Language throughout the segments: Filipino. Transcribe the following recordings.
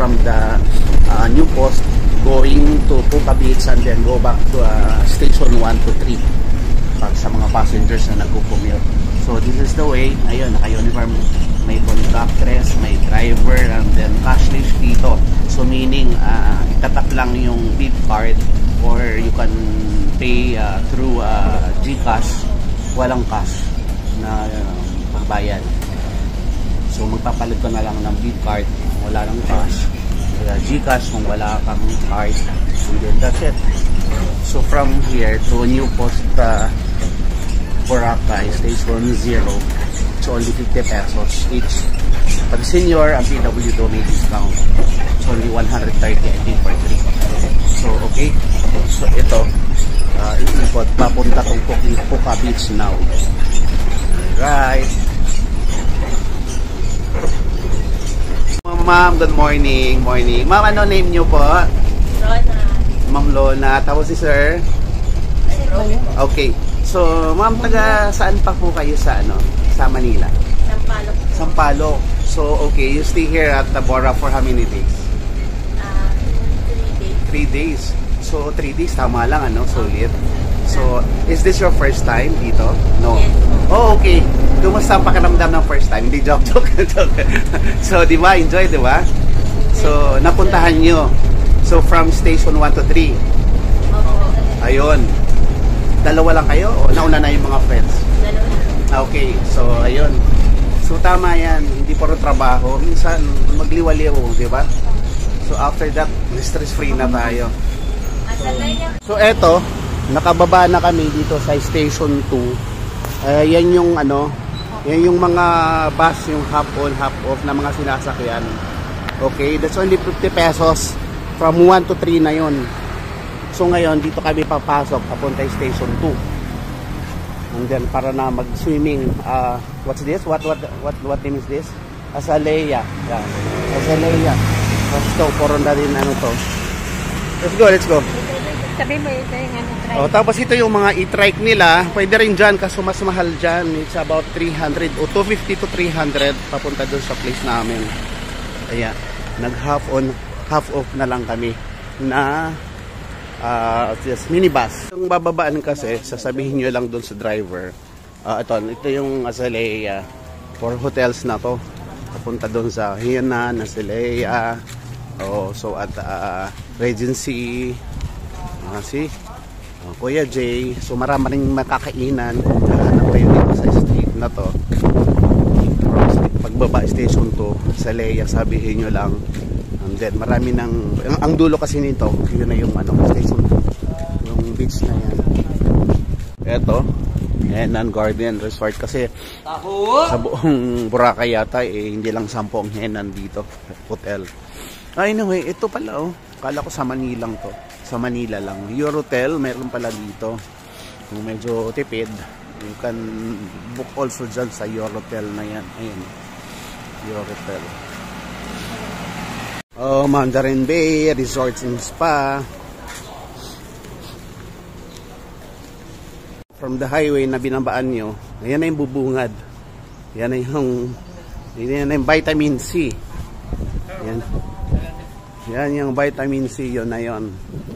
from the new post going to Puka Beach and then go back to station 1 to 3 para sa mga passengers na nagko-commute. So this is the way. Ayun, naka-uniform, may conductress, may driver, and then cashless dito. So meaning itatap lang yung beep card or you can pay through GCash, walang cash na pagbayad. So magpapalit ka na lang ng beep card kung wala ng cash, GCash kung wala kang card, and then that's it. So from here to new post Boracay Station 0, it's only 50 pesos each. Pag senior, ang PWD may discount. It's only 130 I think for 3. So okay, so ito ikot papunta tong Puka Beach now. Right. Ma'am, good morning. Morning. Ma'am, ano name nyo po? Lona. Ma'am Lona. Tapos si sir? Okay. So, ma'am, taga saan pa po kayo sa sa Manila? Sampaloc. Sampaloc. So, okay, you stay here at Tabora for how many days? 3 days. 3 days. So, 3 days tama lang sulit. So, is this your first time dito? No. Yes. Oh, okay. Kumusta ang pakiramdam ng first time? Hindi joke. So, di ba? Enjoy, di ba? So, napuntahan nyo. So, from station 1 to 3. Ayun. Dalawa lang kayo o nauna na yung mga friends? Dalawa. Okay. So, ayun. So, tama yan. Hindi puro trabaho. Minsan, magliwaliw, di ba? So, after that, stress-free na tayo. So, eto. Nakababa na kami dito sa station 2. Yan yung yan yung mga bus, yung half on, half off na mga sinasakyan. Okay, that's only 50 pesos from 1 to 3 na yon. So ngayon dito kami papasok papunta station 2. And then para na mag-swimming. What's this? What name is this? Azalea. Yeah. Azalea. So puro na rin to. Let's go. Sabi mo ito yung trike. Oh, tapos ito yung mga e-trike nila. Pwede rin dyan kaso mas mahal dyan. It's about 300 o 250 to 300 papunta dun sa place namin. Kaya nag half on, half off na lang kami na minibus. Yung bababaan kasi, sasabihin nyo lang dun sa driver. Ito yung Azalea. For hotels na to. Papunta dun sa Hienan, Azalea. So at Regency. Kuya Jay. So marami ring makakainan kung hanap kayo dito sa street na to. Pagbaba station to sa Leia, sabihin nyo lang. And then marami ng ang dulo kasi nito, yun na yung station to, yung beach na yan. Eto Henan Garden Resort kasi sa buong Boracay yata hindi lang 10 ang Henan dito hotel. Anyway, ito pala kala ko sa Manila to. Sa Manila lang. Eurotel, meron pala dito. Kung medyo tipid, you can book also dyan sa Eurotel na yan. Ayan. Eurotel. Mandarin Bay, Resorts and Spa. From the highway na binabaan nyo, ayan na yung bubungad. Yan na yung vitamin C. Ayan. Yan yung vitamin C, yun na yun.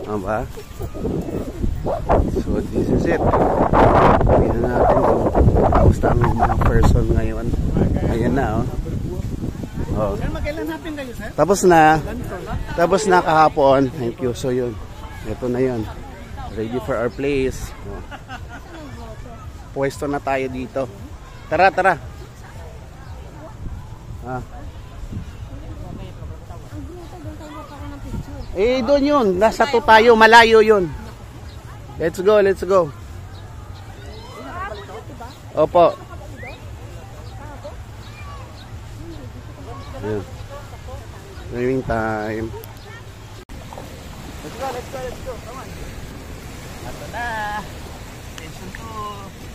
Diba? So this is it. Tignan natin kung kamusta ang mga person ngayon. Ayan na Tapos na kahapon. Thank you. So yun. Ito na yun. Ready for our place. Pwesto na tayo dito. Tara. Doon yun. Nasa to tayo. Malayo yun. Let's go. Opo. Ayan. Swimming time. Let's go. Come on. Ito na. Station 2.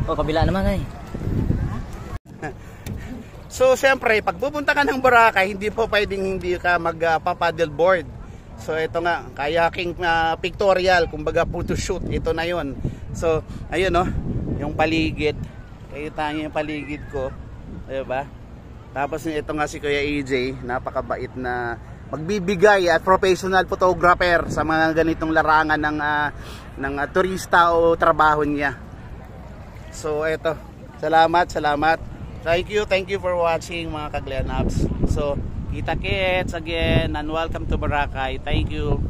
Oh, kabila naman ay. So, syempre, pag pupunta ka ng Boracay, hindi po pwedeng hindi ka magpa-paddleboard. So, ito nga, kayaking pictorial, kumbaga photoshoot, ito na yon. So, ayun no, yung paligid. Kita niyo yung paligid ko. Diba? Tapos ito nga si Kuya AJ, napakabait na magbibigay at professional photographer sa mga ganitong larangan ng turista o trabaho niya. So, eto. Salamat. Thank you for watching mga Kagleanaps. So, kita-kits again and welcome to Boracay. Thank you.